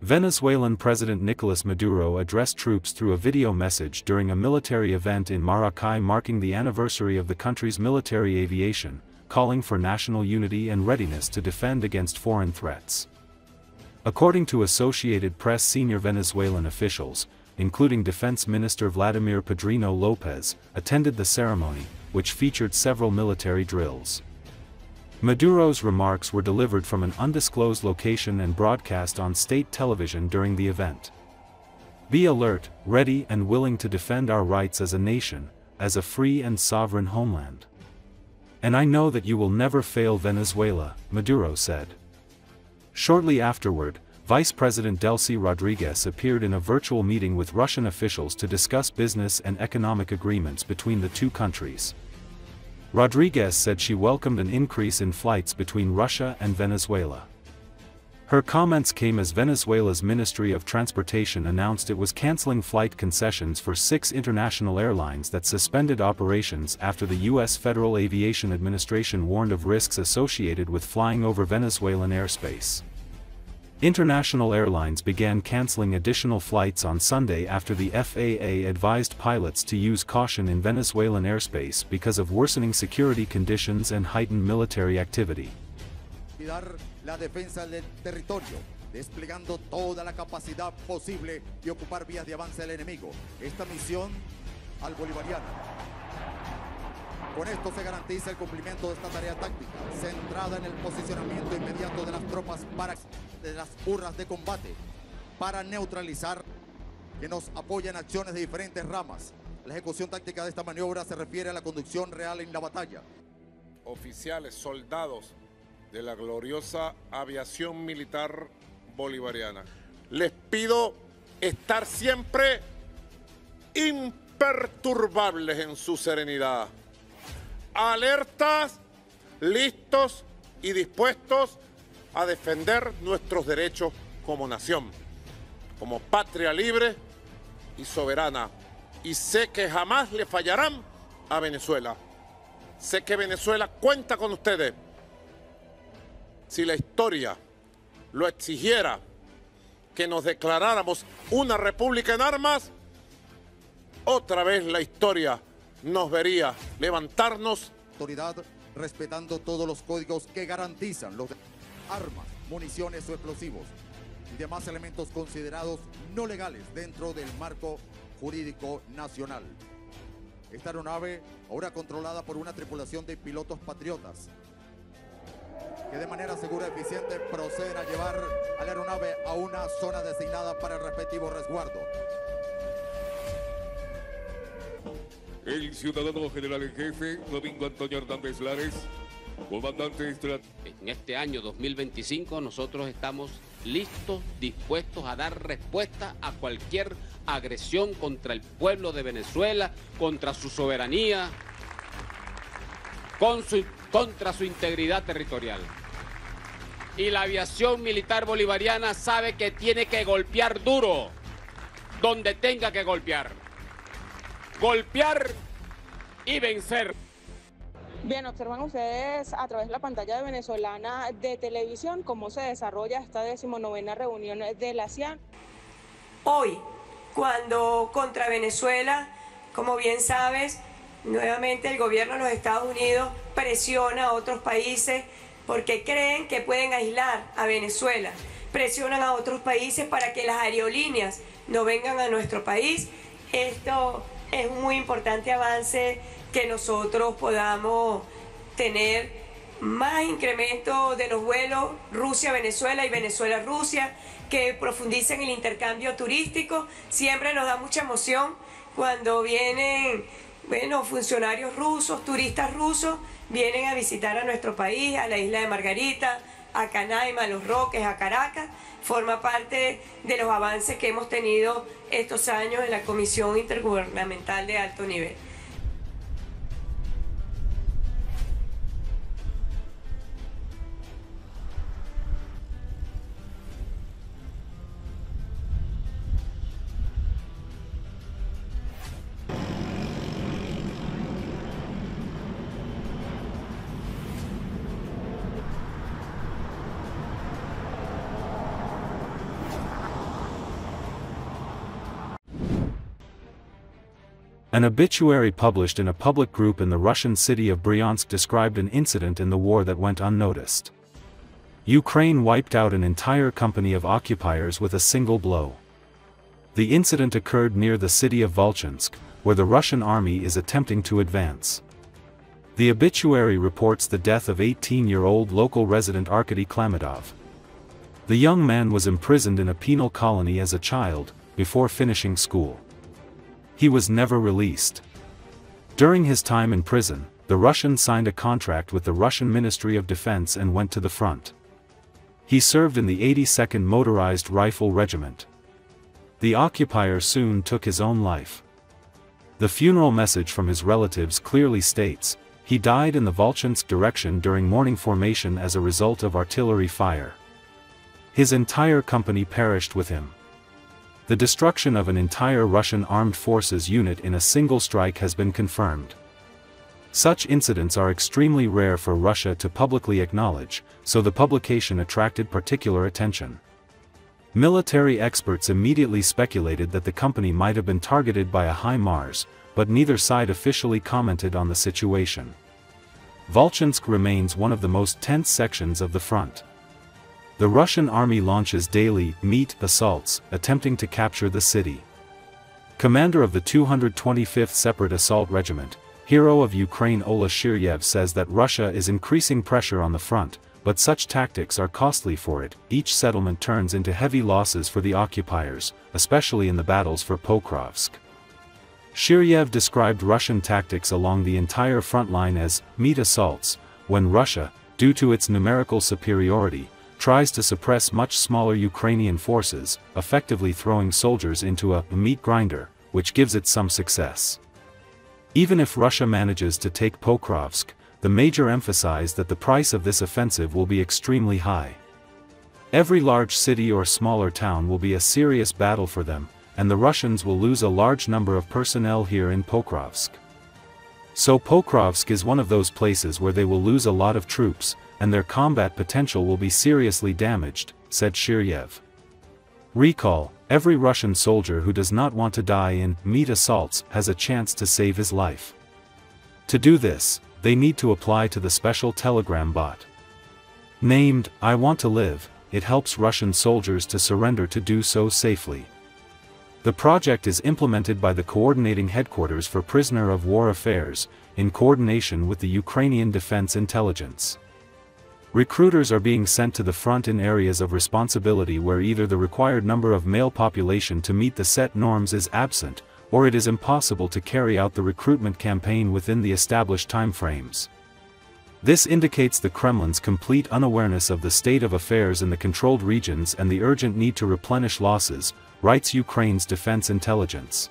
Venezuelan President Nicolás Maduro addressed troops through a video message during a military event in Maracay marking the anniversary of the country's military aviation, calling for national unity and readiness to defend against foreign threats. According to Associated Press senior Venezuelan officials, including Defense Minister Vladimir Padrino López, attended the ceremony, which featured several military drills. Maduro's remarks were delivered from an undisclosed location and broadcast on state television during the event. "Be alert, ready and willing to defend our rights as a nation, as a free and sovereign homeland. And I know that you will never fail Venezuela," Maduro said. Shortly afterward, Vice President Delcy Rodríguez appeared in a virtual meeting with Russian officials to discuss business and economic agreements between the two countries. Rodríguez said she welcomed an increase in flights between Russia and Venezuela. Her comments came as Venezuela's Ministry of Transportation announced it was canceling flight concessions for 6 international airlines that suspended operations after the U.S. Federal Aviation Administration warned of risks associated with flying over Venezuelan airspace. International airlines began canceling additional flights on Sunday after the FAA advised pilots to use caution in Venezuelan airspace because of worsening security conditions and heightened military activity. La defensa del territorio, desplegando toda la capacidad posible y ocupar vías de avance del enemigo. Esta misión al bolivariano. Con esto se garantiza el cumplimiento de esta tarea táctica, centrada en el posicionamiento inmediato de las tropas de las urras de combate, para neutralizar que nos apoyan acciones de diferentes ramas. La ejecución táctica de esta maniobra se refiere a la conducción real en la batalla. Oficiales, soldados de la gloriosa aviación militar bolivariana, les pido estar siempre imperturbables en su serenidad, alertas, listos y dispuestos a defender nuestros derechos como nación, como patria libre y soberana. Y sé que jamás le fallarán a Venezuela. Sé que Venezuela cuenta con ustedes. Si la historia lo exigiera, que nos declaráramos una república en armas, otra vez la historia nos vería levantarnos. Autoridad respetando todos los códigos que garantizan los armas, municiones o explosivos y demás elementos considerados no legales dentro del marco jurídico nacional. Esta aeronave, ahora controlada por una tripulación de pilotos patriotas, que de manera segura y eficiente proceden a llevar a la aeronave a una zona designada para el respectivo resguardo. El ciudadano general en jefe, Domingo Antonio Hernández Lares, comandante estratégico. En este año 2025 nosotros estamos listos, dispuestos a dar respuesta a cualquier agresión contra el pueblo de Venezuela, contra su soberanía, contra su integridad territorial. Y la aviación militar bolivariana sabe que tiene que golpear duro, donde tenga que golpear. Golpear y vencer. Bien, observan ustedes a través de la pantalla de venezolana de televisión cómo se desarrolla esta 19ª reunión de la ASEAN. Hoy, cuando contra Venezuela, como bien sabes, nuevamente el gobierno de los Estados Unidos presiona a otros países porque creen que pueden aislar a Venezuela. Presionan a otros países para que las aerolíneas no vengan a nuestro país. Esto es un muy importante avance, que nosotros podamos tener más incremento de los vuelos Rusia-Venezuela y Venezuela-Rusia, que profundicen el intercambio turístico. Siempre nos da mucha emoción cuando vienen, funcionarios rusos, turistas rusos, vienen a visitar a nuestro país, a la isla de Margarita, a Canaima, a Los Roques, a Caracas. Forma parte de los avances que hemos tenido estos años en la Comisión Intergubernamental de Alto Nivel. An obituary published in a public group in the Russian city of Bryansk described an incident in the war that went unnoticed. Ukraine wiped out an entire company of occupiers with a single blow. The incident occurred near the city of Volchansk, where the Russian army is attempting to advance. The obituary reports the death of 18-year-old local resident Arkady Klamidov. The young man was imprisoned in a penal colony as a child, before finishing school. He was never released. During his time in prison, the Russian signed a contract with the Russian Ministry of Defense and went to the front. He served in the 82nd Motorized Rifle Regiment. The occupier soon took his own life. The funeral message from his relatives clearly states, he died in the Volchansk direction during morning formation as a result of artillery fire. His entire company perished with him. The destruction of an entire Russian armed forces unit in a single strike has been confirmed. Such incidents are extremely rare for Russia to publicly acknowledge, so the publication attracted particular attention. Military experts immediately speculated that the company might have been targeted by a HIMARS, but neither side officially commented on the situation. Volchansk remains one of the most tense sections of the front. The Russian army launches daily meat assaults, attempting to capture the city. Commander of the 225th Separate Assault Regiment, Hero of Ukraine Ola Shiryev says that Russia is increasing pressure on the front, but such tactics are costly for it. Each settlement turns into heavy losses for the occupiers, especially in the battles for Pokrovsk. Shiryev described Russian tactics along the entire front line as meat assaults, when Russia, due to its numerical superiority, tries to suppress much smaller Ukrainian forces, effectively throwing soldiers into a meat grinder, which gives it some success. Even if Russia manages to take Pokrovsk, the major emphasized that the price of this offensive will be extremely high. Every large city or smaller town will be a serious battle for them, and the Russians will lose a large number of personnel here in Pokrovsk. So Pokrovsk is one of those places where they will lose a lot of troops, and their combat potential will be seriously damaged, said Shiryev. Recall, every Russian soldier who does not want to die in meat assaults has a chance to save his life. To do this, they need to apply to the special telegram bot. Named, I Want to Live, it helps Russian soldiers to surrender to do so safely. The project is implemented by the Coordinating Headquarters for Prisoner of War Affairs, in coordination with the Ukrainian Defense Intelligence. Recruiters are being sent to the front in areas of responsibility where either the required number of male population to meet the set norms is absent, or it is impossible to carry out the recruitment campaign within the established timeframes. This indicates the Kremlin's complete unawareness of the state of affairs in the controlled regions and the urgent need to replenish losses, writes Ukraine's defense intelligence.